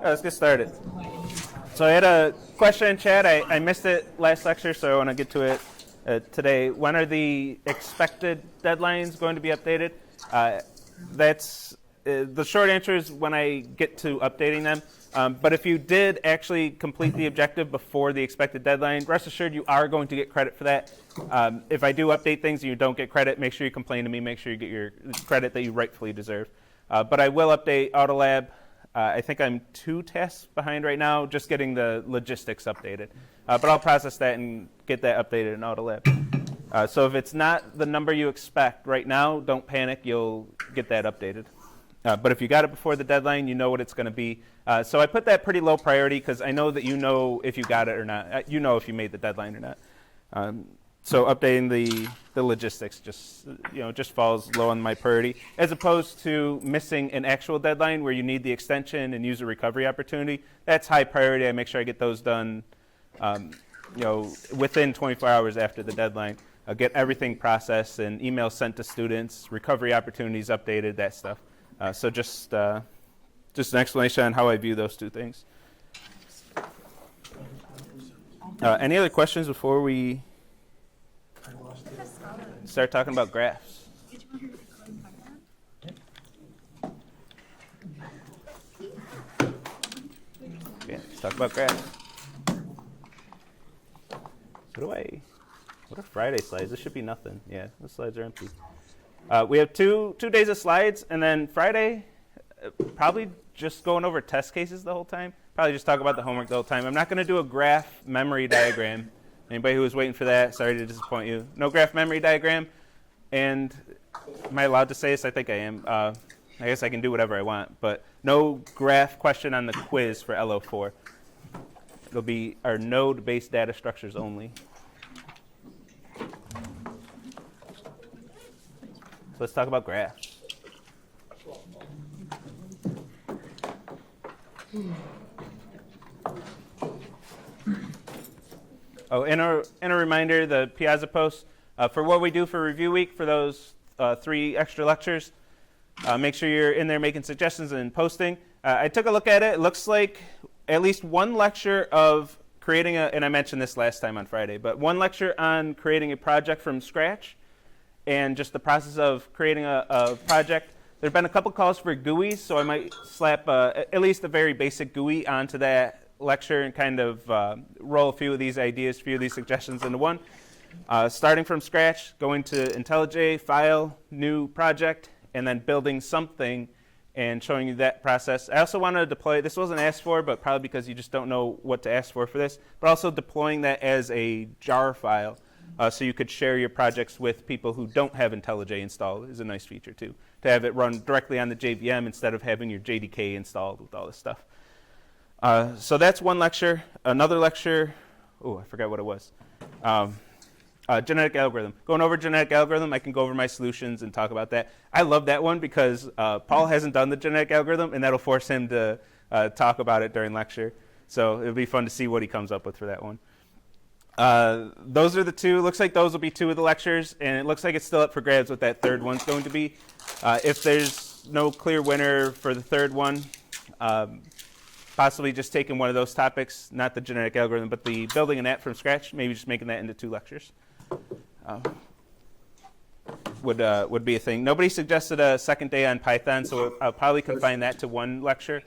Let's get started. So I had a question in chat. I missed it last lecture, so I want to get to it today. When are the expected deadlines going to be updated? That's the short answer is when I get to updating them. But if you did actually complete the objective before the expected deadline, rest assured you are going to get credit for that. If I do update things and you don't get credit, make sure you complain to me. Make sure you get your credit that you rightfully deserve. But I will update Autolab. I think I'm 2 tasks behind right now, just getting the logistics updated. But I'll process that and get that updated in Autolab. So if it's not the number you expect right now, don't panic. You'll get that updated. But if you got it before the deadline, you know what it's going to be. So I put that pretty low priority because I know that you know if you got it or not. You know if you made the deadline or not. So updating the logistics just falls low on my priority, as opposed to missing an actual deadline where you need the extension and user recovery opportunity. That's high priority. I make sure I get those done within 24 hours after the deadline. I'll get everything processed and emails sent to students, recovery opportunities updated, that stuff. So just an explanation on how I view those two things. Any other questions before we start talking about graphs? Okay, let's talk about graphs. What are Friday slides? This should be nothing. Yeah, the slides are empty. We have two days of slides, and then Friday, probably just going over test cases the whole time. Probably just talk about the homework the whole time. I'm not going to do a graph memory diagram. Anybody who was waiting for that, sorry to disappoint you. No graph memory diagram. And am I allowed to say this? I think I am. I guess I can do whatever I want. But no graph question on the quiz for LO4. It'll be our node-based data structures only. So let's talk about graphs. Oh, and a reminder, the Piazza post, for what we do for review week for those 3 extra lectures, make sure you're in there making suggestions and posting. I took a look at it. It looks like at least one lecture of creating and I mentioned this last time on Friday, but one lecture on creating a project from scratch and just the process of creating a project. There have been a couple calls for GUIs, so I might slap at least a very basic GUI onto that lecture and kind of roll a few of these ideas, a few of these suggestions into one. Starting from scratch, going to IntelliJ, file, new project, and then building something and showing you that process. I also wanted to deploy, this wasn't asked for, but probably because you just don't know what to ask for this, but also deploying that as a jar file so you could share your projects with people who don't have IntelliJ installed is a nice feature too, to have it run directly on the JVM instead of having your JDK installed with all this stuff. So that's one lecture. Another lecture, I forgot what it was. Genetic algorithm. Going over genetic algorithm, I can go over my solutions and talk about that. I love that one because Paul hasn't done the genetic algorithm, and that'll force him to talk about it during lecture. So it'll be fun to see what he comes up with for that one. Those are the 2. Looks like those will be 2 of the lectures, and it looks like it's still up for grabs what that third one's going to be. If there's no clear winner for the third one, possibly just taking one of those topics, not the genetic algorithm, but the building an app from scratch, maybe just making that into 2 lectures. Would be a thing. Nobody suggested a second day on Python, so I'll probably confine that to 1 lecture,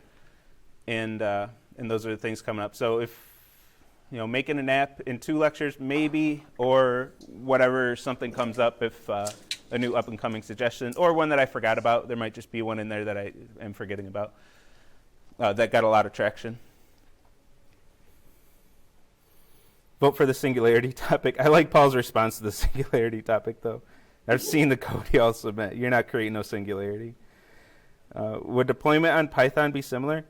and those are the things coming up. So if making an app in 2 lectures, maybe, or whatever something comes up, if a new up and coming suggestion, or one that I forgot about, there might just be one in there that I am forgetting about. That got a lot of traction. Vote for the singularity topic. I like Paul's response to the singularity topic, though. I've seen the code y'all submit. You're not creating no singularity. Would deployment on Python be similar?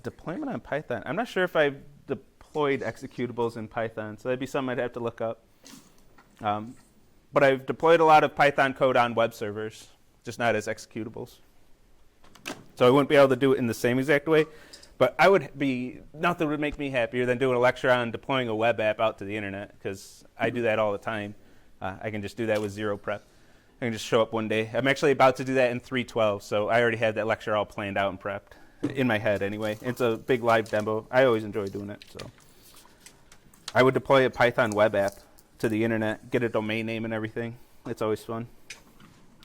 Deployment on Python. I'm not sure if I've deployed executables in Python, so that'd be something I'd have to look up. But I've deployed a lot of Python code on web servers, just not as executables. So I wouldn't be able to do it in the same exact way, but nothing would make me happier than doing a lecture on deploying a web app out to the internet, because I do that all the time. I can just do that with 0 prep. I can just show up one day. I'm actually about to do that in 3.12, so I already had that lecture all planned out and prepped. in my head anyway. It's a big live demo. I always enjoy doing it. So I would deploy a Python web app to the internet, get a domain name and everything. It's always fun.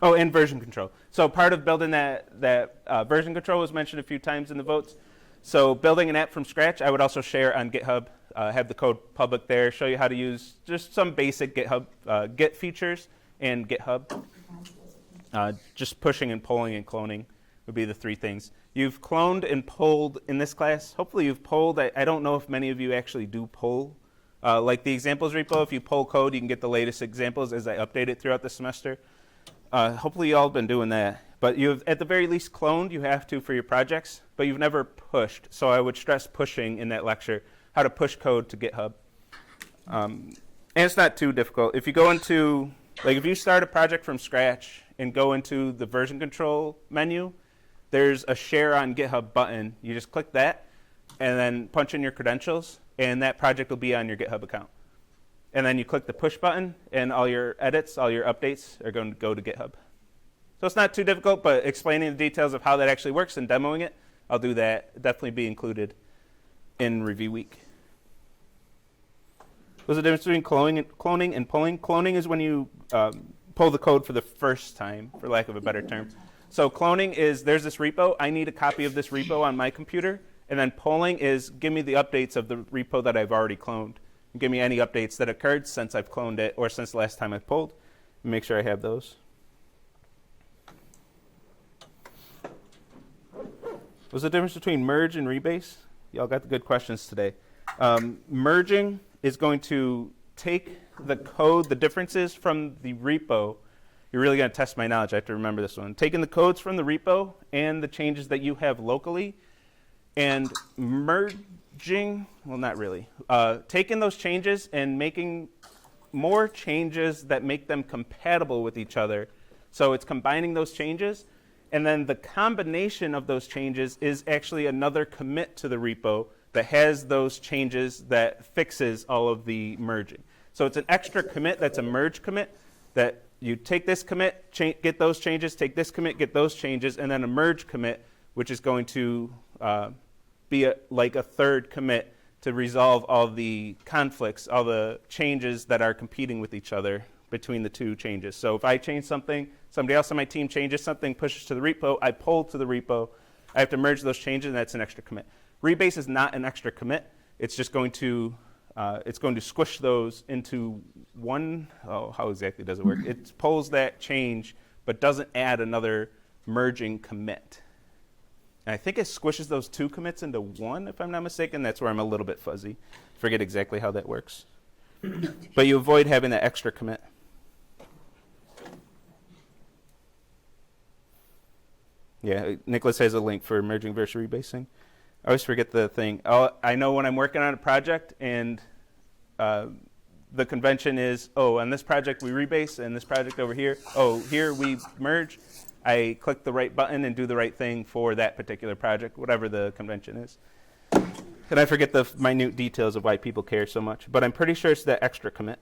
Oh, and version control. So part of building that version control was mentioned a few times in the votes. So building an app from scratch, I would also share on GitHub, have the code public there, show you how to use just some basic GitHub Git features and GitHub. Just pushing and pulling and cloning would be the three things. You've cloned and pulled in this class. Hopefully you've pulled. I don't know if many of you actually do pull. Like the examples repo, if you pull code, you can get the latest examples as I update it throughout the semester. Hopefully you all have been doing that. But you've, at the very least, cloned. You have to for your projects, but you've never pushed. So I would stress pushing in that lecture, how to push code to GitHub. And it's not too difficult. If you go into, like if you start a project from scratch and go into the version control menu, there's a share on GitHub button. You just click that and then punch in your credentials, and that project will be on your GitHub account. And then you click the push button, and all your edits, all your updates are going to go to GitHub. So it's not too difficult, but explaining the details of how that actually works and demoing it, I'll do that. Definitely be included in review week. What's the difference between cloning and pulling? Cloning is when you pull the code for the first time, for lack of a better term. So cloning is, there's this repo. I need a copy of this repo on my computer. And then pulling is, give me the updates of the repo that I've already cloned. Give me any updates that occurred since I've cloned it or since the last time I've pulled. Make sure I have those. What's the difference between merge and rebase? Y'all got the good questions today. Merging is going to take the code, the differences from the repo. You're really going to test my knowledge. I have to remember this one. Taking the codes from the repo and the changes that you have locally and merging, well, not really, taking those changes and making more changes that make them compatible with each other. So it's combining those changes, and then the combination of those changes is actually another commit to the repo that has those changes that fixes all of the merging. So it's an extra commit that's a merge commit that you take this commit, get those changes, take this commit, get those changes, and then a merge commit, which is going to be like a third commit to resolve all the conflicts, all the changes that are competing with each other between the two changes. So if I change something, somebody else on my team changes something, pushes to the repo, I pull to the repo, I have to merge those changes, and that's an extra commit. Rebase is not an extra commit. It's just going to squish those into one. Oh, how exactly does it work? It pulls that change, but doesn't add another merging commit. And I think it squishes those two commits into one, if I'm not mistaken. That's where I'm a little bit fuzzy. Forget exactly how that works. But you avoid having that extra commit. Yeah, Nicholas has a link for merging versus rebasing. I always forget the thing. I know when I'm working on a project and the convention is, oh, on this project we rebase, and this project over here, oh, here we merge. I click the right button and do the right thing for that particular project, whatever the convention is. And I forget the minute details of why people care so much, but I'm pretty sure it's that extra commit.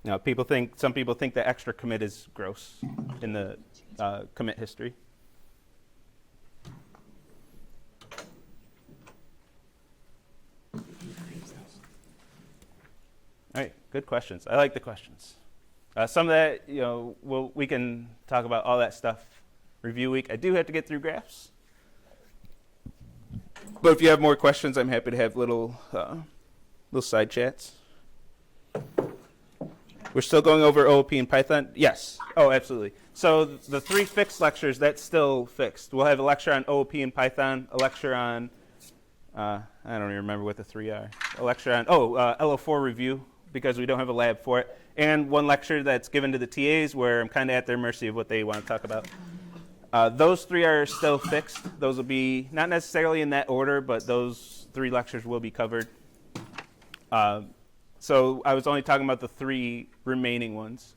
Now, some people think that extra commit is gross in the commit history. All right, good questions. I like the questions. Some of that, we can talk about all that stuff review week. I do have to get through graphs. But if you have more questions, I'm happy to have little side chats. We're still going over OOP in Python? Yes. Oh, absolutely. So the 3 fixed lectures, that's still fixed. We'll have a lecture on OOP in Python, a lecture on, I don't even remember what the 3 are. A lecture on, LO4 review, because we don't have a lab for it. And one lecture that's given to the TAs where I'm kind of at their mercy of what they want to talk about. Those 3 are still fixed. Those will be not necessarily in that order, but those 3 lectures will be covered. So I was only talking about the 3 remaining ones.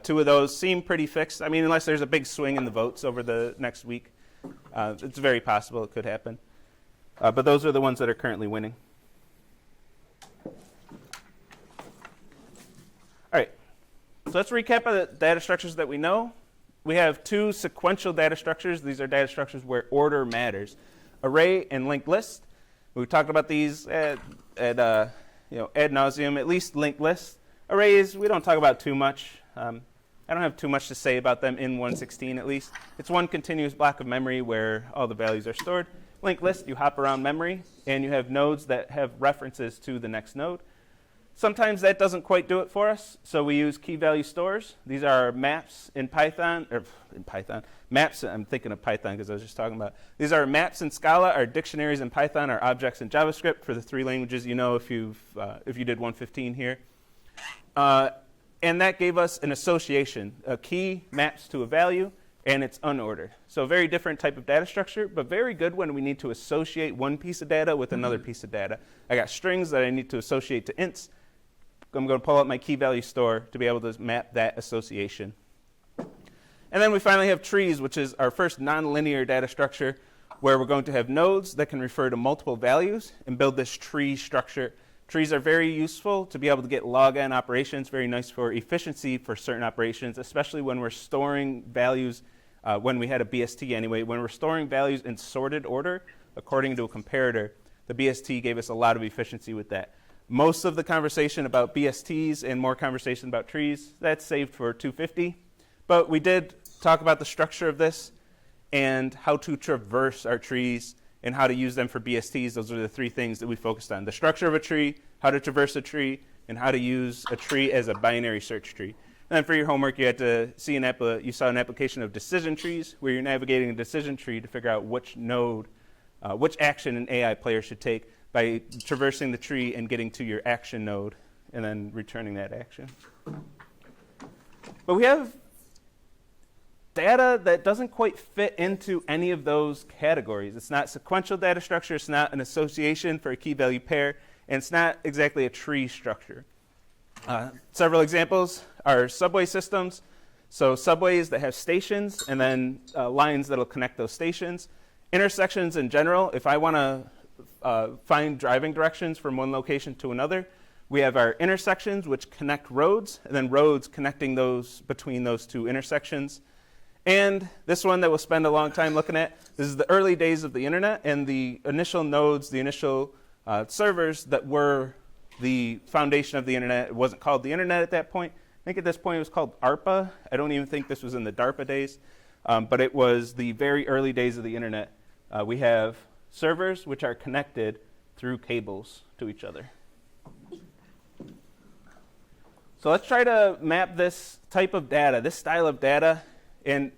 2 of those seem pretty fixed. I mean, unless there's a big swing in the votes over the next week. It's very possible it could happen. But those are the ones that are currently winning. All right, so let's recap the data structures that we know. we have two sequential data structures. These are data structures where order matters. Array and linked list. We talked about these ad nauseum, at least linked list. Arrays, we don't talk about too much. I don't have too much to say about them in 116 at least. It's one continuous block of memory where all the values are stored. Linked list, you hop around memory, and you have nodes that have references to the next node. Sometimes that doesn't quite do it for us, so we use key value stores. These are maps in Python. Maps, I'm thinking of Python because I was just talking about. These are maps in Scala, our dictionaries in Python, our objects in JavaScript for the three languages you know if you did 115 here. And that gave us an association. A key maps to a value, and it's unordered. So a very different type of data structure, but very good when we need to associate one piece of data with another piece of data. I got strings that I need to associate to ints. I'm going to pull out my key value store to be able to map that association. And then we finally have trees, which is our first nonlinear data structure, where we're going to have nodes that can refer to multiple values and build this tree structure. Trees are very useful to be able to get log n operations, very nice for efficiency for certain operations, especially when we're storing values, when we had a BST anyway, when we're storing values in sorted order according to a comparator, the BST gave us a lot of efficiency with that. Most of the conversation about BSTs and more conversation about trees, that's saved for 250. But we did talk about the structure of this and how to traverse our trees and how to use them for BSTs. Those are the three things that we focused on. The structure of a tree, how to traverse a tree, and how to use a tree as a binary search tree. And then for your homework, you had to see you saw an application of decision trees where you're navigating a decision tree to figure out which node, which action an AI player should take by traversing the tree and getting to your action node and then returning that action. But we have data that doesn't quite fit into any of those categories. It's not sequential data structure, it's not an association for a key value pair, and it's not exactly a tree structure. Several examples are subway systems. So subways that have stations and then lines that'll connect those stations. Intersections in general, if I want to find driving directions from one location to another, we have our intersections which connect roads, and then roads connecting those between those two intersections. And this one that we'll spend a long time looking at, this is the early days of the internet and the initial nodes, the initial servers that were the foundation of the internet. It wasn't called the internet at that point. I think at this point it was called ARPA. I don't even think this was in the DARPA days, but it was the very early days of the internet. We have servers which are connected through cables to each other. So let's try to map this type of data, this style of data. And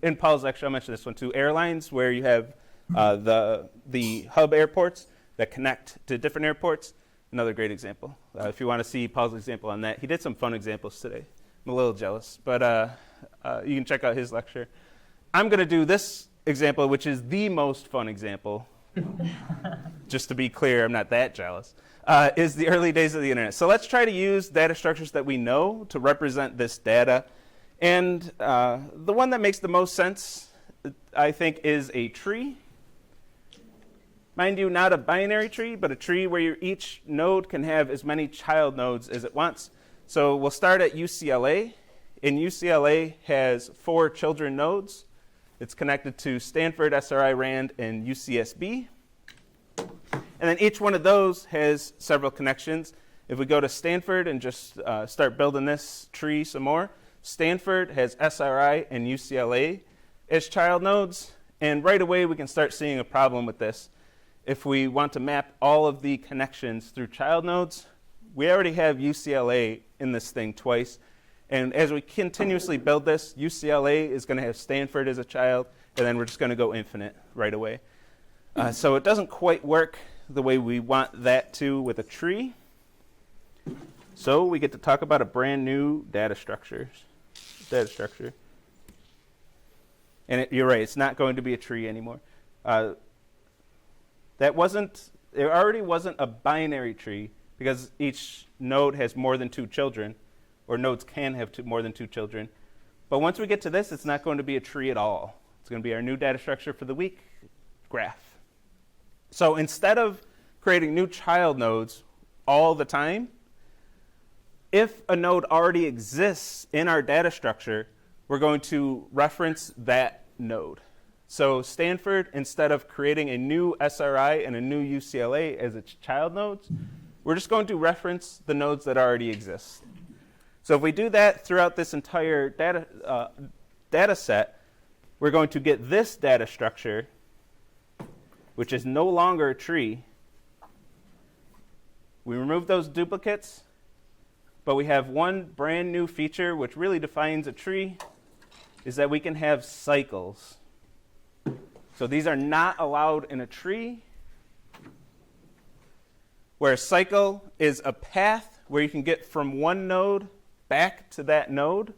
in Paul's lecture, I mentioned this one too, airlines, where you have the hub airports that connect to different airports. Another great example. If you want to see Paul's example on that, he did some fun examples today. I'm a little jealous, but you can check out his lecture. I'm going to do this example, which is the most fun example. Just to be clear, I'm not that jealous. Is the early days of the internet. So let's try to use data structures that we know to represent this data. And the one that makes the most sense, I think, is a tree. Mind you, not a binary tree, but a tree where each node can have as many child nodes as it wants. So we'll start at UCLA. And UCLA has 4 children nodes. It's connected to Stanford, SRI, RAND, and UCSB. And then each one of those has several connections. If we go to Stanford and just start building this tree some more, Stanford has SRI and UCLA as child nodes. And right away, we can start seeing a problem with this. If we want to map all of the connections through child nodes, we already have UCLA in this thing twice. And as we continuously build this, UCLA is going to have Stanford as a child, and then we're just going to go infinite right away. So it doesn't quite work the way we want that to with a tree. So we get to talk about a brand new data structure. And you're right, it's not going to be a tree anymore. It already wasn't a binary tree because each node has more than 2 children, or nodes can have more than 2 children. But once we get to this, it's not going to be a tree at all. It's going to be our new data structure for the week, graph. So instead of creating new child nodes all the time, if a node already exists in our data structure, we're going to reference that node. So Stanford, instead of creating a new SRI and a new UCLA as its child nodes, we're just going to reference the nodes that already exist. So if we do that throughout this entire data set, we're going to get this data structure, which is no longer a tree. We remove those duplicates, but we have one brand new feature which really defines a tree, is that we can have cycles. So these are not allowed in a tree, where a cycle is a path where you can get from one node back to that node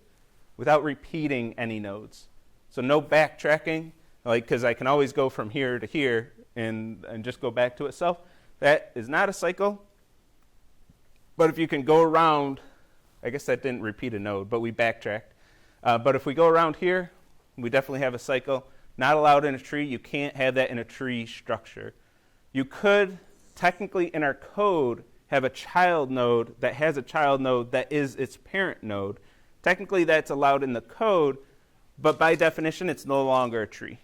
without repeating any nodes. So no backtracking, like, because I can always go from here to here and just go back to itself. That is not a cycle. But if you can go around, I guess that didn't repeat a node, but we backtracked. But if we go around here, we definitely have a cycle. Not allowed in a tree. You can't have that in a tree structure. You could technically in our code have a child node that has a child node that is its parent node. Technically that's allowed in the code, but by definition it's no longer a tree.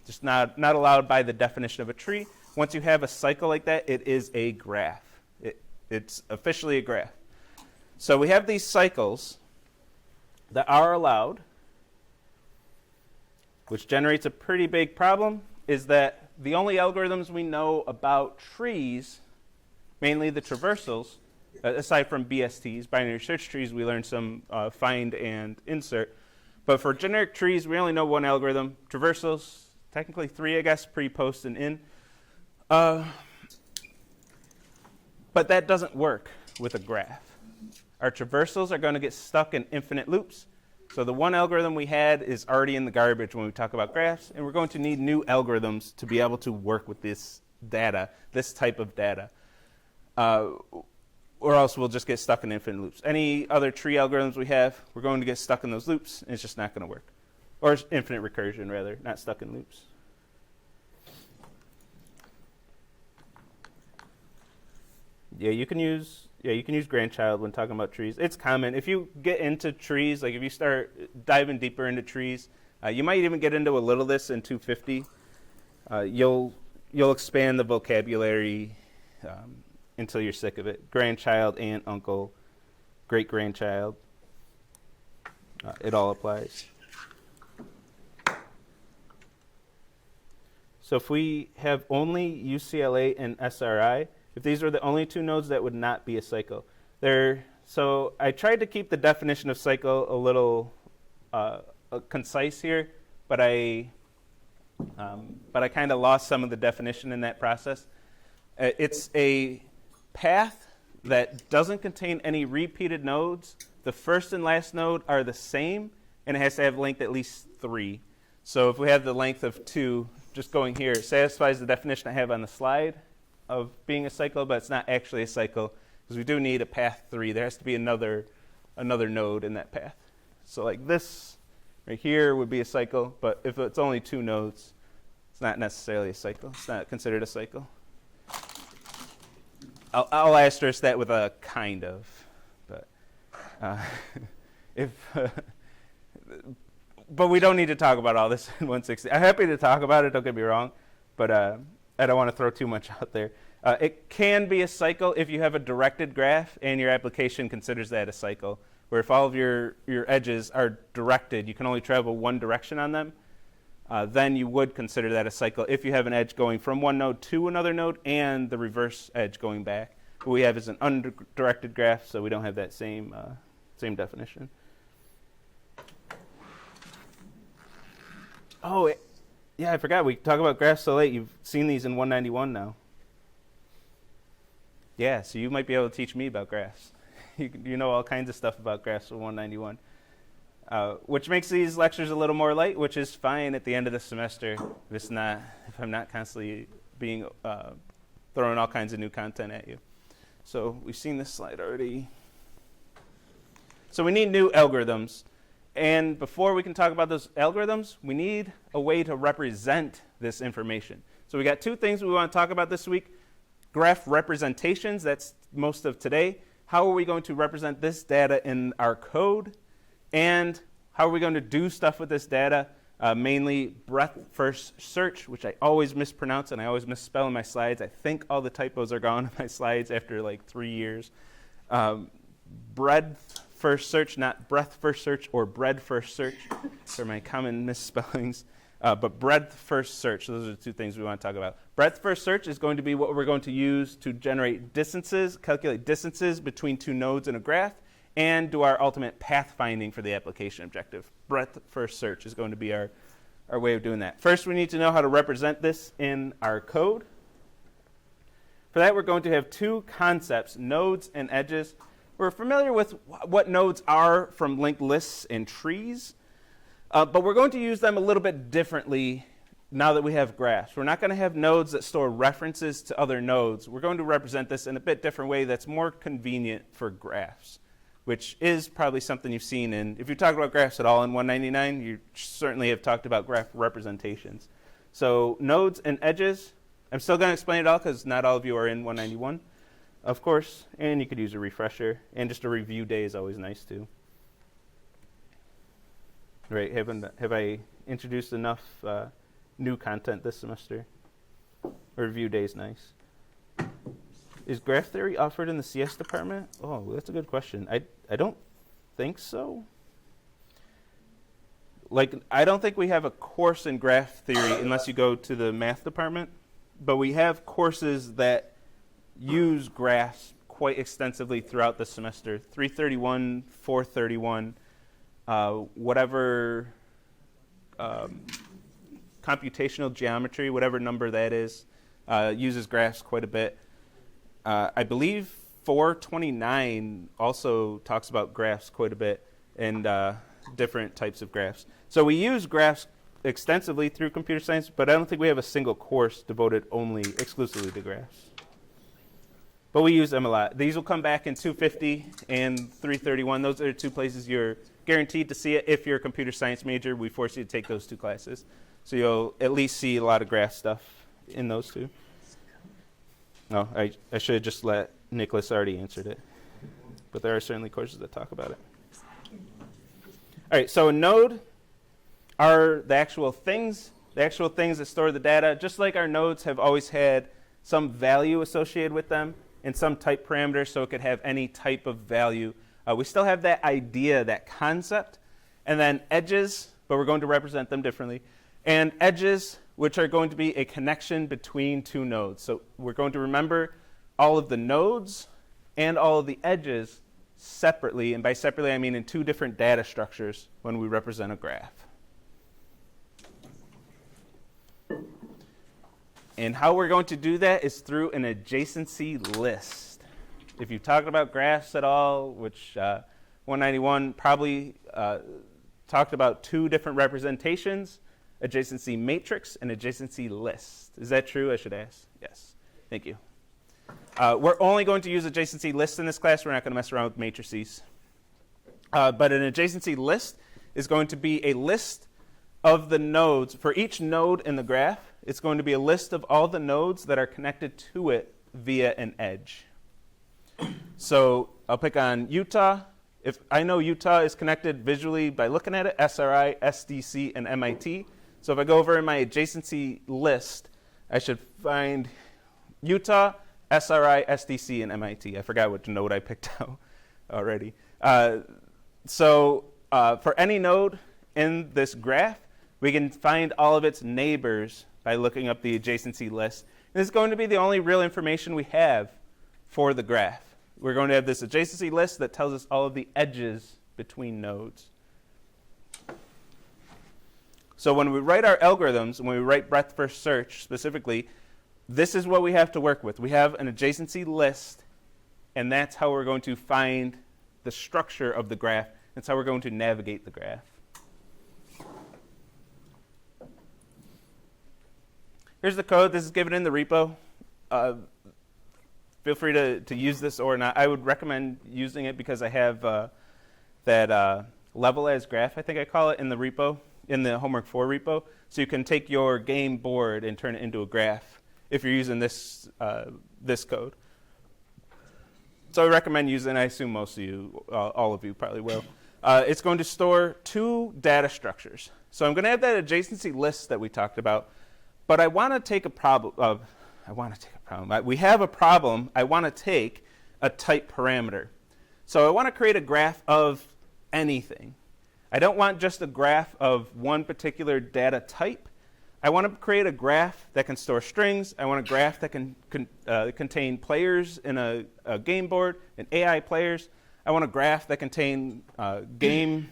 Just not allowed by the definition of a tree. Once you have a cycle like that, it is a graph. It's officially a graph. So we have these cycles that are allowed, which generates a pretty big problem, is that the only algorithms we know about trees, mainly the traversals, aside from BSTs, binary search trees, we learned some find and insert. But for generic trees, we only know one algorithm. Traversals, technically three, I guess, pre, post, and in. But that doesn't work with a graph. Our traversals are going to get stuck in infinite loops. So the one algorithm we had is already in the garbage when we talk about graphs, and we're going to need new algorithms to be able to work with this data, this type of data. Or else we'll just get stuck in infinite loops. Any other tree algorithms we have, we're going to get stuck in those loops, and it's just not going to work. Or infinite recursion, rather, not stuck in loops. Yeah, you can use grandchild when talking about trees. It's common. If you get into trees, like if you start diving deeper into trees, you might even get into a little this in 250. You'll expand the vocabulary until you're sick of it. Grandchild, aunt, uncle, great-grandchild. It all applies. So if we have only UCLA and SRI, if these were the only two nodes, that would not be a cycle. So I tried to keep the definition of cycle a little concise here, but I kind of lost some of the definition in that process. It's a path that doesn't contain any repeated nodes. The first and last node are the same, and it has to have length at least 3. So if we have the length of 2, just going here, it satisfies the definition I have on the slide of being a cycle, but it's not actually a cycle because we do need a path 3. There has to be another node in that path. So like this right here would be a cycle, but if it's only 2 nodes, it's not necessarily a cycle. It's not considered a cycle. I'll asterisk that with a kind of, but but we don't need to talk about all this in 160. I'm happy to talk about it, don't get me wrong, but I don't want to throw too much out there. It can be a cycle if you have a directed graph and your application considers that a cycle, where if all of your edges are directed, you can only travel one direction on them, then you would consider that a cycle if you have an edge going from one node to another node and the reverse edge going back. What we have is an undirected graph, so we don't have that same definition. Oh, yeah, I forgot. We talk about graphs so late. You've seen these in 191 now. Yeah, so you might be able to teach me about graphs. You know all kinds of stuff about graphs in 191. Which makes these lectures a little more light, which is fine at the end of the semester if I'm not constantly being throwing all kinds of new content at you. So we've seen this slide already. So we need new algorithms. And before we can talk about those algorithms, we need a way to represent this information. So we got 2 things we want to talk about this week. Graph representations, that's most of today. How are we going to represent this data in our code? And How are we going to do stuff with this data? Mainly breadth-first search, which I always mispronounce and I always misspell in my slides. I think all the typos are gone in my slides after like 3 years. Breadth-first search, not breadth-first search or bread-first search for my common misspellings. But breadth-first search, those are the two things we want to talk about. Breadth-first search is going to be what we're going to use to generate distances, calculate distances between two nodes in a graph, and do our ultimate path finding for the application objective. Breadth-first search is going to be our way of doing that. First, we need to know how to represent this in our code. For that, we're going to have two concepts, nodes and edges. We're familiar with what nodes are from linked lists and trees, but we're going to use them a little bit differently now that we have graphs. We're not going to have nodes that store references to other nodes. We're going to represent this in a bit different way that's more convenient for graphs, which is probably something you've seen in, if you talk about graphs at all in 199, you certainly have talked about graph representations. So nodes and edges, I'm still going to explain it all because not all of you are in 191, of course, and you could use a refresher, and just a review day is always nice too. Right, have I introduced enough new content this semester? A review day is nice. Is graph theory offered in the CS department? Oh, that's a good question. I don't think so. Like, I don't think we have a course in graph theory unless you go to the math department, but we have courses that use graphs quite extensively throughout the semester. 331, 431, whatever computational geometry, whatever number that is, uses graphs quite a bit. I believe 429 also talks about graphs quite a bit and different types of graphs. So we use graphs extensively through computer science, but I don't think we have a single course devoted only exclusively to graphs. But we use them a lot. These will come back in 250 and 331. Those are the two places you're guaranteed to see it. If you're a computer science major, we force you to take those two classes. So you'll at least see a lot of graph stuff in those two. No, I should have just let Nicholas already answered it. But there are certainly courses that talk about it. All right, so a node are the actual things that store the data. Just like our nodes have always had some value associated with them and some type parameter, so it could have any type of value. We still have that idea, that concept. And then edges, but we're going to represent them differently. And edges, which are going to be a connection between two nodes. So we're going to remember all of the nodes and all of the edges separately. And by separately, I mean in two different data structures when we represent a graph. And how we're going to do that is through an adjacency list. If you've talked about graphs at all, which 191 probably talked about two different representations, adjacency matrix and adjacency list. Is that true? I should ask. Yes. Thank you. We're only going to use adjacency lists in this class. We're not going to mess around with matrices. But an adjacency list is going to be a list of the nodes. For each node in the graph, it's going to be a list of all the nodes that are connected to it via an edge. So I'll pick on Utah. If I know Utah is connected visually by looking at it, SRI, SDC, and MIT. So if I go over in my adjacency list, I should find Utah, SRI, SDC, and MIT. I forgot which node I picked out already. So for any node in this graph, we can find all of its neighbors by looking up the adjacency list. And this is going to be the only real information we have for the graph. We're going to have this adjacency list that tells us all of the edges between nodes. So when we write our algorithms, when we write breadth first search specifically, this is what we have to work with. We have an adjacency list, and that's how we're going to find the structure of the graph. That's how we're going to navigate the graph. Here's the code. This is given in the repo. Feel free to use this or not. I would recommend using it because I have that level as graph, I think I call it, in the repo, in the homework 4 repo. So you can take your game board and turn it into a graph if you're using this this code. So I recommend using it. I assume most of you, all of you probably will. it's going to store two data structures. So I'm going to have that adjacency list that we talked about, but I want to take a problem. We have a problem. I want to take a type parameter. So I want to create a graph of anything. I don't want just a graph of one particular data type. I want to create a graph that can store strings. I want a graph that can contain players in a game board and AI players. I want a graph that contain game.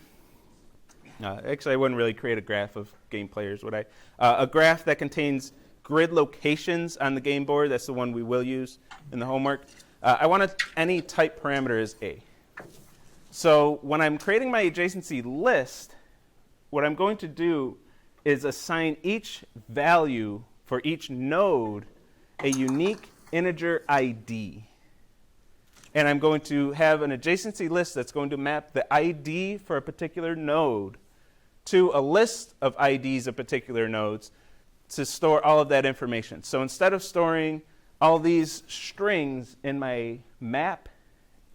Actually, I wouldn't really create a graph of game players, would I? A graph that contains grid locations on the game board. That's the one we will use in the homework. I want any type parameter as A. So when I'm creating my adjacency list, what I'm going to do is assign each value for each node a unique integer ID. And I'm going to have an adjacency list that's going to map the ID for a particular node to a list of IDs of particular nodes to store all of that information. So instead of storing all these strings in my map,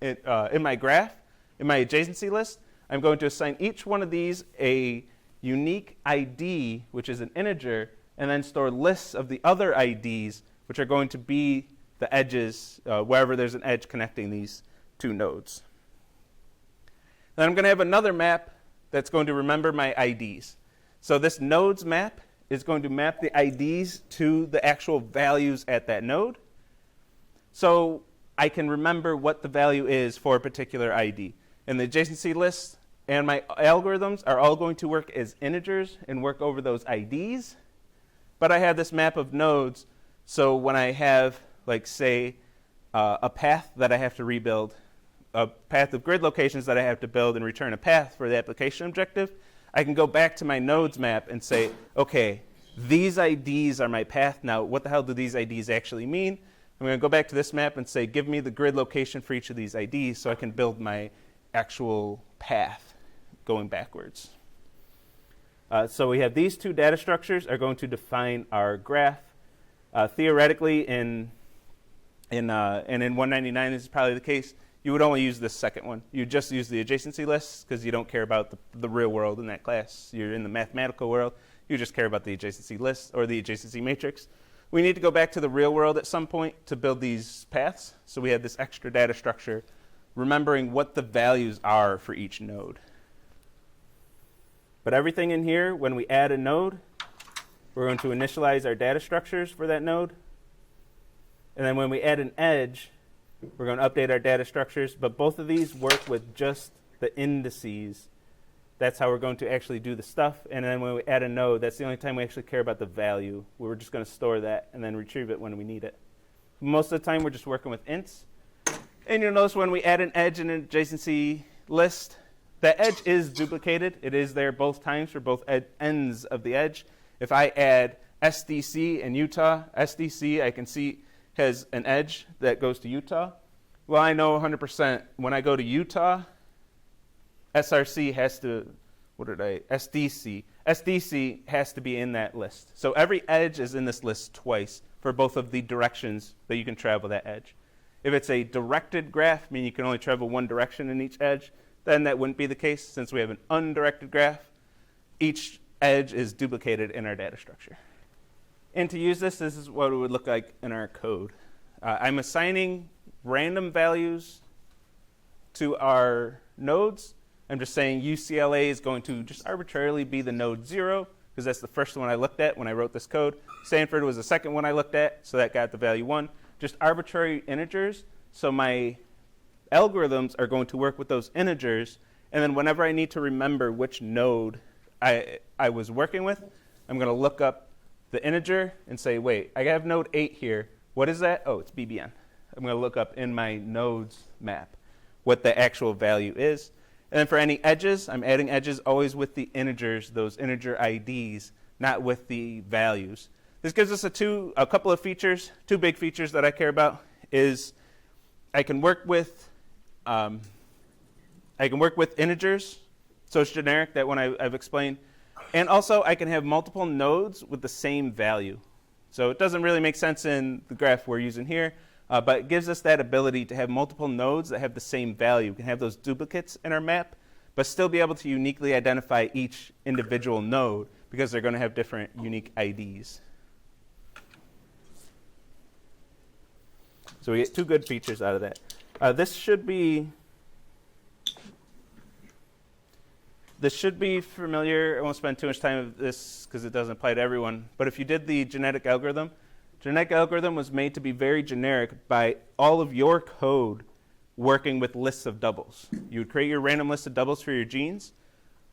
in my graph, in my adjacency list, I'm going to assign each one of these a unique ID, which is an integer, and then store lists of the other IDs, which are going to be the edges, wherever there's an edge connecting these two nodes. Then I'm going to have another map that's going to remember my IDs. So this nodes map is going to map the IDs to the actual values at that node. So I can remember what the value is for a particular ID. And the adjacency list and my algorithms are all going to work as integers and work over those IDs. But I have this map of nodes, so when I have, like, say, a path that I have to rebuild, a path of grid locations that I have to build and return a path for the application objective, I can go back to my nodes map and say, okay, these IDs are my path. Now, what the hell do these IDs actually mean? I'm going to go back to this map and say, give me the grid location for each of these IDs so I can build my actual path going backwards. So we have these two data structures are going to define our graph. Theoretically, and in 199, this is probably the case, you would only use this second one. You just use the adjacency list because you don't care about the real world in that class. You're in the mathematical world. You just care about the adjacency list or the adjacency matrix. We need to go back to the real world at some point to build these paths. So we have this extra data structure, remembering what the values are for each node. But everything in here, when we add a node, we're going to initialize our data structures for that node. And then when we add an edge, we're going to update our data structures. But both of these work with just the indices. That's how we're going to actually do the stuff. And then when we add a node, that's the only time we actually care about the value. We're just going to store that and then retrieve it when we need it. Most of the time, we're just working with ints. And you'll notice when we add an edge in an adjacency list, that edge is duplicated. It is there both times for both ends of the edge. If I add SDC in Utah, SDC I can see has an edge that goes to Utah. Well, I know 100% when I go to Utah, SRC has to, SDC. SDC has to be in that list. So every edge is in this list twice for both of the directions that you can travel that edge. If it's a directed graph, meaning you can only travel one direction in each edge, then that wouldn't be the case. Since we have an undirected graph, each edge is duplicated in our data structure. And to use this is what it would look like in our code. I'm assigning random values to our nodes. I'm just saying UCLA is going to just arbitrarily be the node 0, because that's the first one I looked at when I wrote this code. Stanford was the second one I looked at, so that got the value 1. Just arbitrary integers, so my algorithms are going to work with those integers, and then whenever I need to remember which node I was working with, I'm going to look up the integer and say, wait, I have node 8 here. What is that? Oh, it's BBN. I'm going to look up in my nodes map what the actual value is. And then for any edges, I'm adding edges always with the integers, those integer IDs, not with the values. This gives us a couple of features. Two big features that I care about is I can work with integers, so it's generic, that one I've explained. And also I can have multiple nodes with the same value. So it doesn't really make sense in the graph we're using here, but it gives us that ability to have multiple nodes that have the same value. We can have those duplicates in our map, but still be able to uniquely identify each individual node because they're going to have different unique IDs. So we get two good features out of that. This should be familiar. I won't spend too much time on this because it doesn't apply to everyone. But if you did the genetic algorithm was made to be very generic by all of your code working with lists of doubles. You would create your random list of doubles for your genes,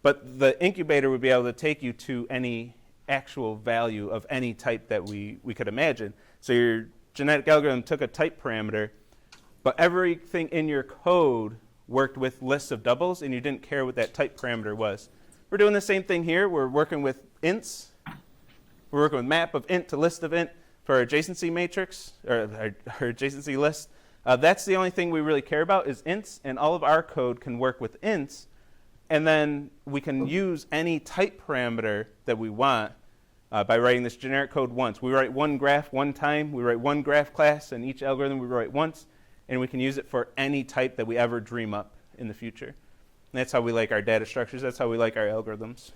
but the incubator would be able to take you to any actual value of any type that we could imagine. So your genetic algorithm took a type parameter, but everything in your code worked with lists of doubles, and you didn't care what that type parameter was. We're doing the same thing here. We're working with ints. We're working with map of int to list of int for our adjacency matrix, or our adjacency list. That's the only thing we really care about is ints, and all of our code can work with ints, and then we can use any type parameter that we want by writing this generic code once. We write one graph one time. We write one graph class, and each algorithm we write once, and we can use it for any type that we ever dream up in the future. And that's how we like our data structures. That's how we like our algorithms,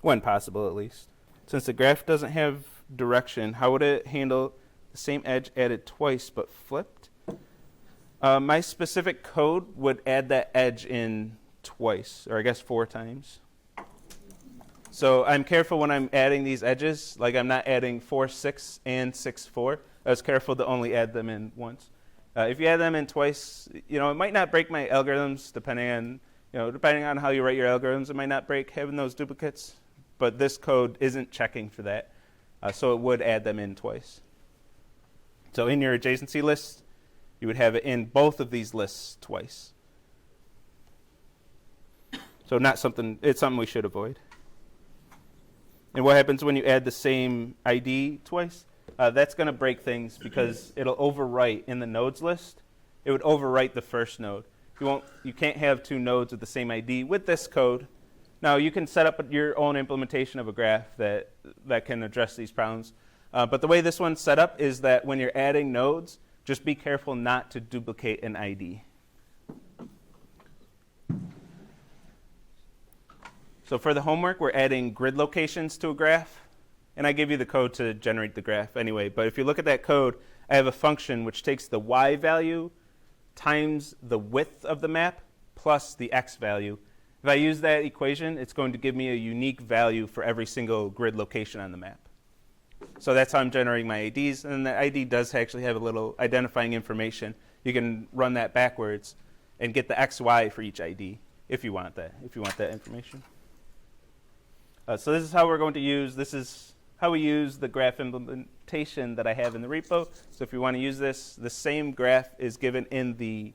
when possible at least. Since the graph doesn't have direction, how would it handle the same edge added twice but flipped? My specific code would add that edge in twice, or I guess 4 times. So I'm careful when I'm adding these edges, like I'm not adding 4, 6, and 6, 4. I was careful to only add them in once. If you add them in twice, it might not break my algorithms depending on how you write your algorithms. It might not break having those duplicates, but this code isn't checking for that, so it would add them in twice. So in your adjacency list, you would have it in both of these lists twice. So it's something we should avoid. And what happens when you add the same ID twice? That's going to break things because it'll overwrite in the nodes list. It would overwrite the first node. You can't have 2 nodes with the same ID with this code. Now you can set up your own implementation of a graph that can address these problems. But the way this one's set up is that when you're adding nodes, just be careful not to duplicate an ID. So for the homework, we're adding grid locations to a graph. And I give you the code to generate the graph anyway. But if you look at that code, I have a function which takes the y value times the width of the map plus the x value. If I use that equation, it's going to give me a unique value for every single grid location on the map. So that's how I'm generating my IDs. And the ID does actually have a little identifying information. You can run that backwards and get the x, y for each ID if you want that information. So this is how we're going to this is how we use the graph implementation that I have in the repo. So if you want to use this, the same graph is given in the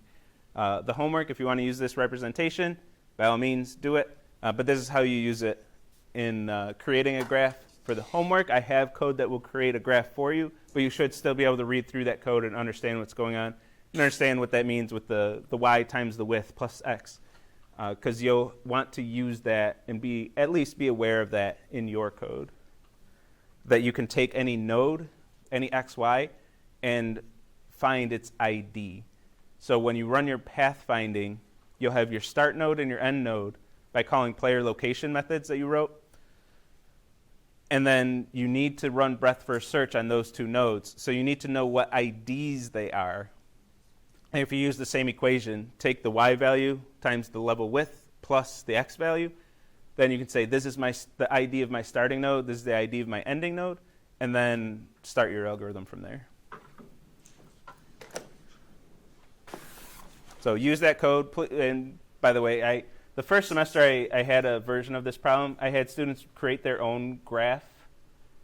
homework. If you want to use this representation, by all means, do it. But this is how you use it in creating a graph. For the homework, I have code that will create a graph for you, but you should still be able to read through that code and understand what's going on and understand what that means with the y times the width plus x, because you'll want to use that and at least be aware of that in your code, that you can take any node, any x, y, and find its ID. So when you run your path finding, you'll have your start node and your end node by calling player location methods that you wrote. And then you need to run breadth first search on those 2 nodes. So you need to know what IDs they are. And if you use the same equation, take the y value times the level width plus the x value, then you can say this is the ID of my starting node, this is the ID of my ending node, and then start your algorithm from there. So use that code. And by the way, the first semester I had a version of this problem. I had students create their own graph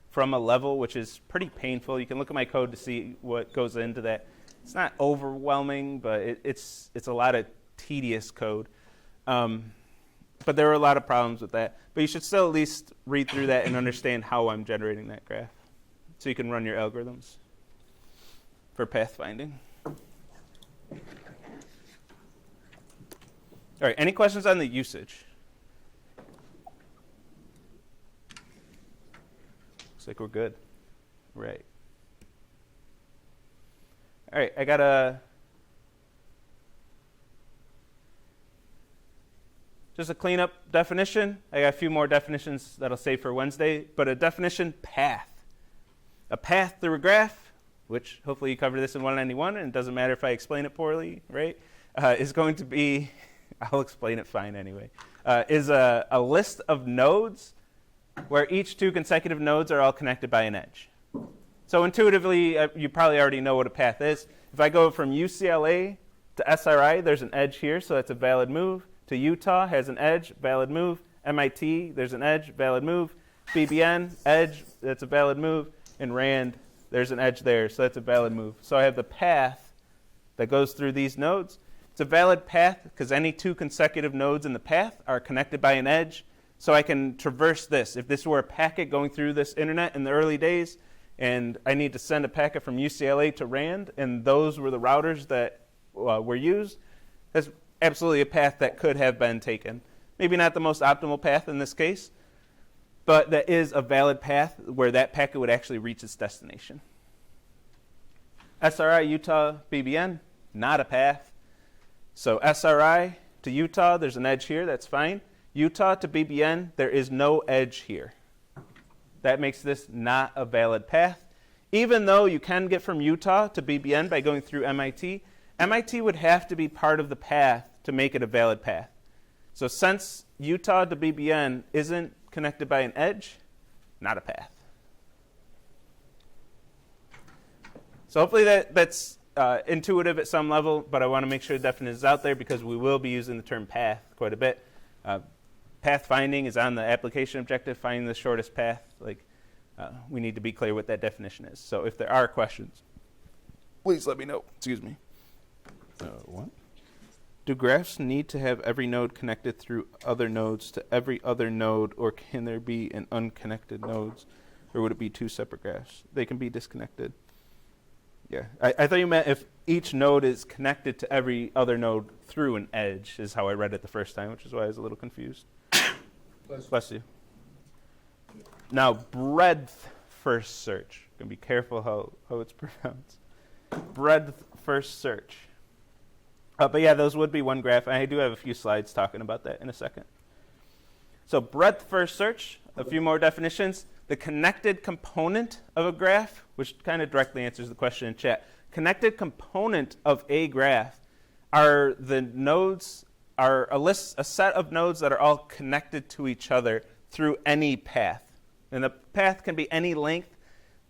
from a level, which is pretty painful. You can look at my code to see what goes into that. It's not overwhelming, but it's a lot of tedious code. But there were a lot of problems with that. But you should still at least read through that and understand how I'm generating that graph, so you can run your algorithms for path finding. All right, any questions on the usage? Looks like we're good. Right. All right, just a cleanup definition. I got a few more definitions that I'll save for Wednesday, but a definition, path. A path through a graph, which hopefully you cover this in 191, and it doesn't matter if I explain it poorly, right, is going to be, I'll explain it fine anyway, is a list of nodes where each two consecutive nodes are all connected by an edge. So intuitively, you probably already know what a path is. If I go from UCLA to SRI, there's an edge here, so that's a valid move. To Utah has an edge, valid move. MIT, there's an edge, valid move. BBN, edge, that's a valid move. And RAND, there's an edge there, so that's a valid move. So I have the path that goes through these nodes. It's a valid path because any two consecutive nodes in the path are connected by an edge. So I can traverse this. If this were a packet going through this internet in the early days, and I need to send a packet from UCLA to RAND, and those were the routers that were used, that's absolutely a path that could have been taken. Maybe not the most optimal path in this case, but that is a valid path where that packet would actually reach its destination. SRI, Utah, BBN, not a path. So SRI to Utah, there's an edge here, that's fine. Utah to BBN, there is no edge here. That makes this not a valid path. Even though you can get from Utah to BBN by going through MIT, MIT would have to be part of the path to make it a valid path. So since Utah to BBN isn't connected by an edge, not a path. So hopefully that's intuitive at some level, but I want to make sure the definition is out there because we will be using the term path quite a bit. Path finding is on the application objective, finding the shortest path. We need to be clear what that definition is. So if there are questions, please let me know. Excuse me. What? Do graphs need to have every node connected through other nodes to every other node, or can there be an unconnected nodes, or would it be two separate graphs? They can be disconnected. Yeah, I thought you meant if each node is connected to every other node through an edge, is how I read it the first time, which is why I was a little confused. Bless you. Now, breadth first search. I'm going to be careful how it's pronounced. Breadth first search. But yeah, those would be one graph. And I do have a few slides talking about that in a second. So breadth first search, a few more definitions. The connected component of a graph, which kind of directly answers the question in chat. Connected component of a graph are the nodes, are a set of nodes that are all connected to each other through any path. And the path can be any length,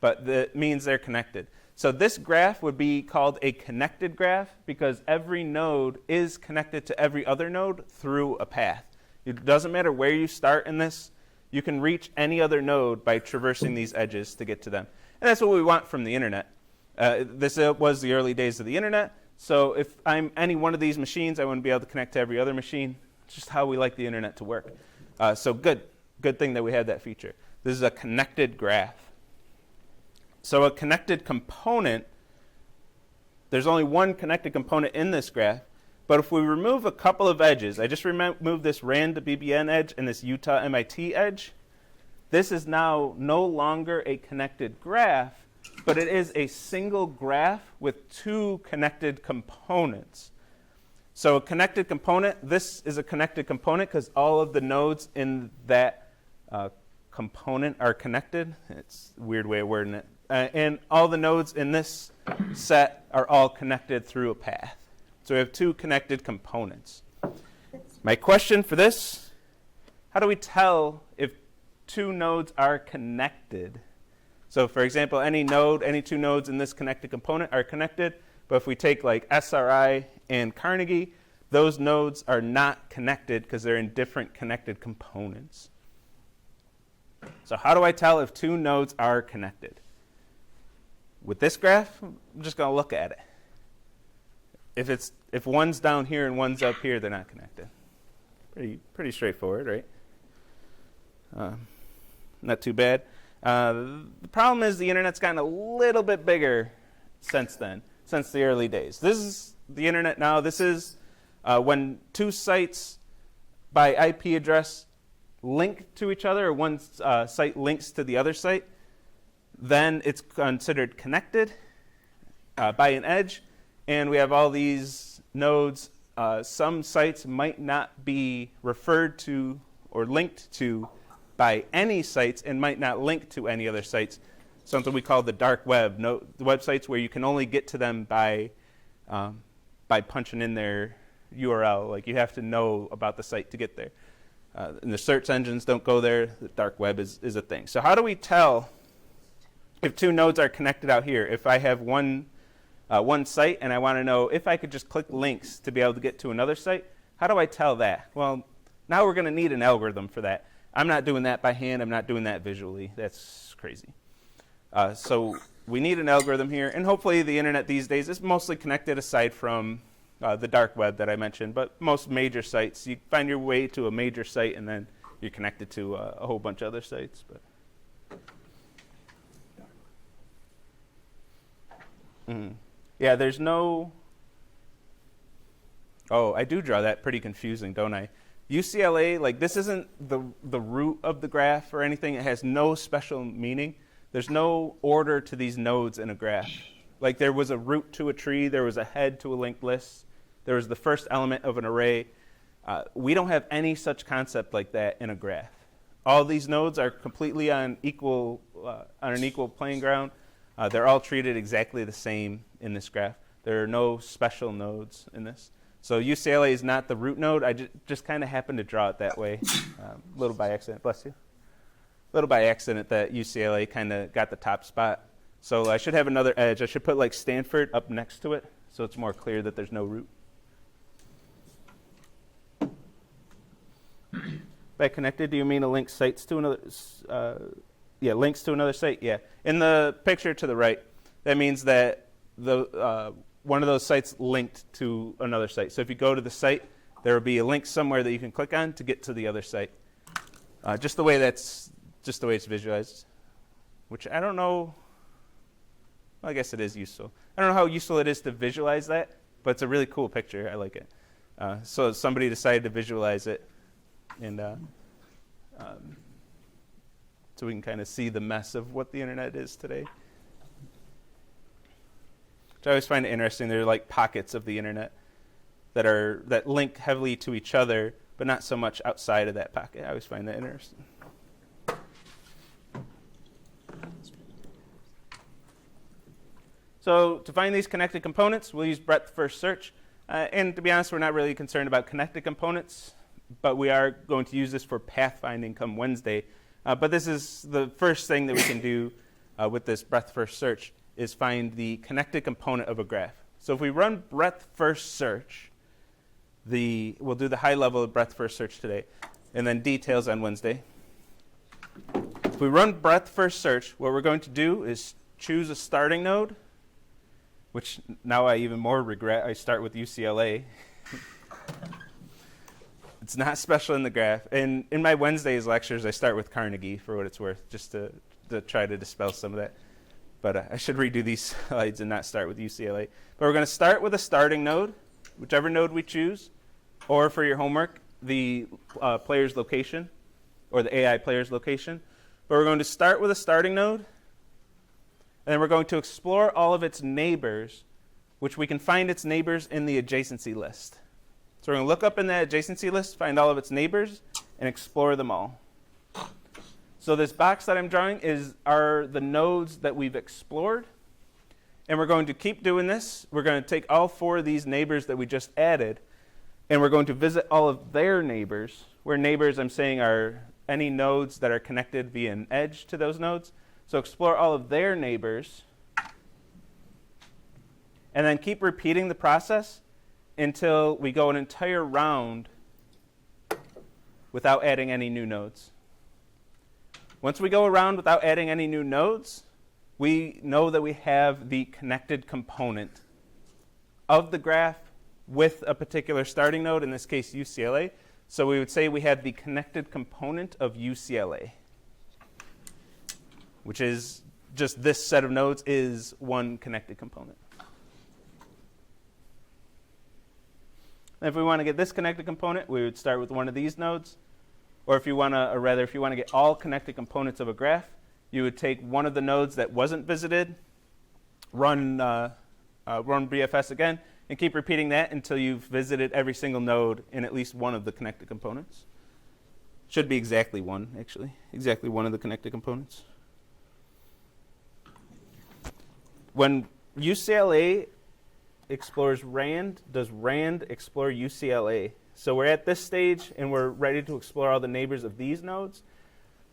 but that means they're connected. So this graph would be called a connected graph because every node is connected to every other node through a path. It doesn't matter where you start in this. You can reach any other node by traversing these edges to get to them. And that's what we want from the internet. This was the early days of the internet. So if I'm any one of these machines, I want to be able to connect to every other machine. It's just how we like the internet to work. So good thing that we had that feature. This is a connected graph. So a connected component, there's only one connected component in this graph. But if we remove a couple of edges, I just removed this RAND to BBN edge and this Utah MIT edge, this is now no longer a connected graph, but it is a single graph with two connected components. So a connected component, this is a connected component because all of the nodes in that component are connected. It's a weird way of wording it. And all the nodes in this set are all connected through a path. So we have two connected components. My question for this, how do we tell if two nodes are connected? So for example, any two nodes in this connected component are connected, but if we take like SRI and Carnegie, those nodes are not connected because they're in different connected components. So how do I tell if two nodes are connected? With this graph, I'm just going to look at it. If one's down here and one's up here, they're not connected. Pretty straightforward, right? Not too bad. The problem is the internet's gotten a little bit bigger since then, since the early days. This is the internet now. This is when two sites by IP address link to each other, or one site links to the other site, then it's considered connected by an edge. And we have all these nodes some sites might not be referred to or linked to by any sites and might not link to any other sites, something we call the dark web, the websites where you can only get to them by punching in their URL. Like you have to know about the site to get there. And the search engines don't go there. The dark web is a thing. So how do we tell if two nodes are connected out here? If I have one site and I want to know if I could just click links to be able to get to another site, how do I tell that? Well, now we're going to need an algorithm for that. I'm not doing that by hand. I'm not doing that visually. That's crazy. So we need an algorithm here. And hopefully the internet these days is mostly connected aside from the dark web that I mentioned. But most major sites, you find your way to a major site and then you're connected to a whole bunch of other sites. But yeah, there's no... Oh, I do draw that pretty confusing, don't I? UCLA, like this isn't the root of the graph or anything. It has no special meaning. There's no order to these nodes in a graph. Like there was a root to a tree. There was a head to a linked list. There was the first element of an array. We don't have any such concept like that in a graph. All these nodes are completely on an equal playing ground. They're all treated exactly the same in this graph. There are no special nodes in this. So UCLA is not the root node. I just kind of happened to draw it that way, a little by accident. Bless you. A little by accident that UCLA kind of got the top spot. So I should have another edge. I should put like Stanford up next to it so it's more clear that there's no root. By connected, do you mean a link sites to another? Yeah, links to another site. Yeah. In the picture to the right, that means that one of those sites linked to another site. So if you go to the site, there will be a link somewhere that you can click on to get to the other site. Just the way it's visualized, which I don't know. Well, I guess it is useful. I don't know how useful it is to visualize that, but it's a really cool picture. I like it. So somebody decided to visualize it, and so we can kind of see the mess of what the internet is today. Which I always find it interesting. There are like pockets of the internet that link heavily to each other, but not so much outside of that pocket. I always find that interesting. So to find these connected components, we'll use breadth first search. And to be honest, we're not really concerned about connected components, but we are going to use this for pathfinding come Wednesday. But this is the first thing that we can do with this breadth first search is find the connected component of a graph. So if we run breadth first search, we'll do the high level of breadth first search today, and then details on Wednesday. If we run breadth first search, what we're going to do is choose a starting node, which now I even more regret. I start with UCLA. It's not special in the graph. And in my Wednesdays lectures, I start with Carnegie for what it's worth, just to try to dispel some of that. But I should redo these slides and not start with UCLA. But we're going to start with a starting node, whichever node we choose, or for your homework, the player's location, or the AI player's location. But we're going to start with a starting node, and then we're going to explore all of its neighbors, which we can find its neighbors in the adjacency list. So we're going to look up in that adjacency list, find all of its neighbors, and explore them all. So this box that I'm drawing are the nodes that we've explored. And we're going to keep doing this. We're going to take all 4 of these neighbors that we just added, and we're going to visit all of their neighbors, where neighbors I'm saying are any nodes that are connected via an edge to those nodes. So explore all of their neighbors, and then keep repeating the process until we go an entire round without adding any new nodes. Once we go around without adding any new nodes, we know that we have the connected component of the graph with a particular starting node, in this case UCLA. So we would say we have the connected component of UCLA, which is just this set of nodes is one connected component. And if we want to get this connected component, we would start with one of these nodes. Or if you want to get all connected components of a graph, you would take one of the nodes that wasn't visited, run BFS again, and keep repeating that until you've visited every single node in at least one of the connected components. Should be exactly one, actually. Exactly one of the connected components. When UCLA explores RAND, does RAND explore UCLA? So we're at this stage, and we're ready to explore all the neighbors of these nodes.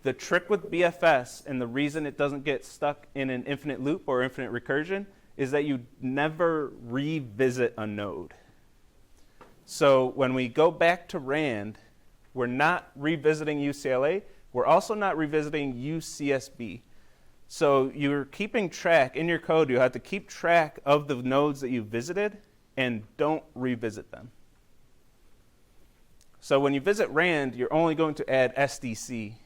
The trick with BFS, and the reason it doesn't get stuck in an infinite loop or infinite recursion, is that you never revisit a node. So when we go back to RAND, we're not revisiting UCLA. We're also not revisiting UCSB. So you're keeping track, in your code, you have to keep track of the nodes that you visited and don't revisit them. So when you visit RAND, you're only going to add SDC.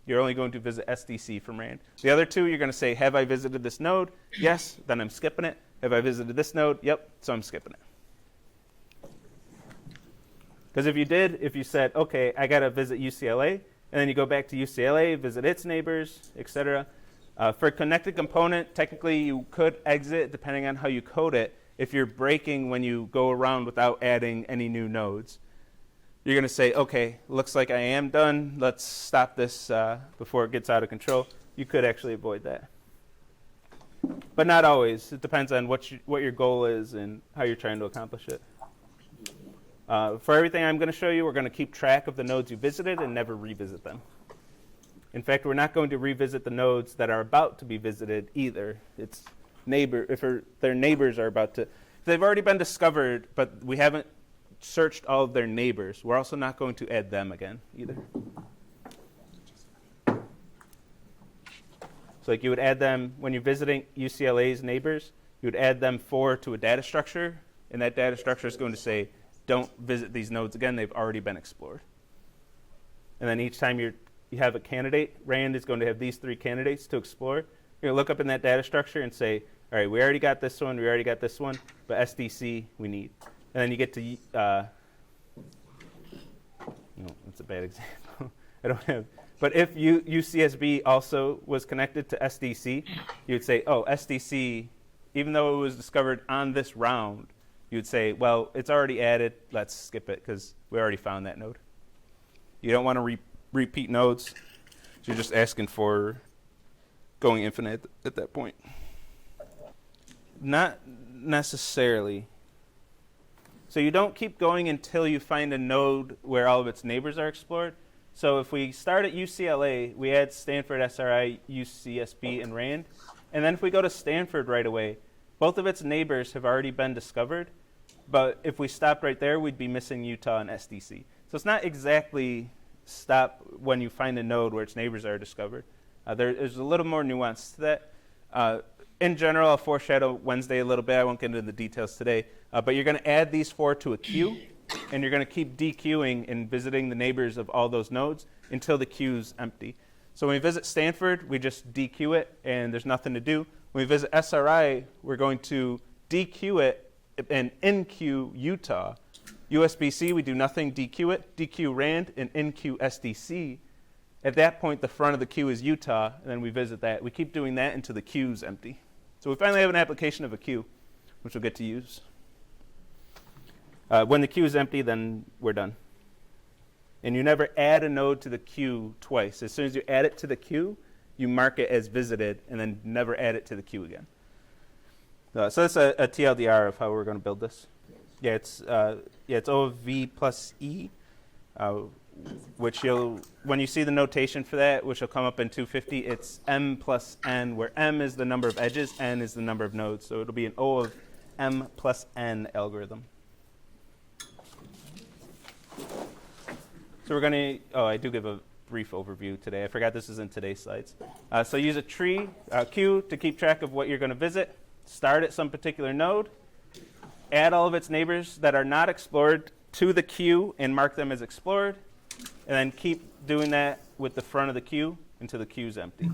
You're only going to visit SDC from RAND. The other two, you're going to say, have I visited this node? Yes, then I'm skipping it. Have I visited this node? Yep, so I'm skipping it. Because if you said, OK, I got to visit UCLA, and then you go back to UCLA, visit its neighbors, et cetera. For a connected component, technically you could exit, depending on how you code it, if you're breaking when you go around without adding any new nodes. You're going to say, OK, looks like I am done. Let's stop this before it gets out of control. You could actually avoid that. But not always. It depends on what your goal is and how you're trying to accomplish it. For everything I'm going to show you, we're going to keep track of the nodes you visited and never revisit them. In fact, we're not going to revisit the nodes that are about to be visited either. If their neighbors are about to. If they've already been discovered, but we haven't searched all of their neighbors, we're also not going to add them again either. So like you would add them, when you're visiting UCLA's neighbors, you would add them 4 to a data structure, and that data structure is going to say, don't visit these nodes again, they've already been explored. And then each time you have a candidate, RAND is going to have these 3 candidates to explore. You're going to look up in that data structure and say, all right, we already got this one, we already got this one, but SDC we need. And then you get to, no, that's a bad example. I don't have, but if UCSB also was connected to SDC, you would say, oh, SDC, even though it was discovered on this round, you would say, well, it's already added, let's skip it because we already found that node. You don't want to repeat nodes, so you're just asking for going infinite at that point. Not necessarily. So you don't keep going until you find a node where all of its neighbors are explored. So if we start at UCLA, we add Stanford, SRI, UCSB, and RAND. And then if we go to Stanford right away, both of its neighbors have already been discovered. But if we stopped right there, we'd be missing Utah and SDC. So it's not exactly stop when you find a node where its neighbors are discovered. There's a little more nuance to that. In general, I'll foreshadow Wednesday a little bit. I won't get into the details today. But you're going to add these 4 to a queue, and you're going to keep dequeuing and visiting the neighbors of all those nodes until the queue's empty. So when we visit Stanford, we just dequeue it, and there's nothing to do. When we visit SRI, we're going to dequeue it and in-queue Utah. USBC, we do nothing, dequeue it, dequeue RAND, and in-queue SDC. At that point, the front of the queue is Utah, and then we visit that. We keep doing that until the queue's empty. So we finally have an application of a queue, which we'll get to use. When the queue is empty, then we're done. And you never add a node to the queue twice. As soon as you add it to the queue, you mark it as visited, and then never add it to the queue again. So that's a TLDR of how we're going to build this. Yeah, it's O of V plus E, which when you see the notation for that, which will come up in 250, it's M plus N, where M is the number of edges, N is the number of nodes. So it'll be an O of M plus N algorithm. So we're going to, I do give a brief overview today. I forgot this is in today's slides. So use a tree, queue, to keep track of what you're going to visit. Start at some particular node. Add all of its neighbors that are not explored to the queue and mark them as explored. And then keep doing that with the front of the queue until the queue's empty.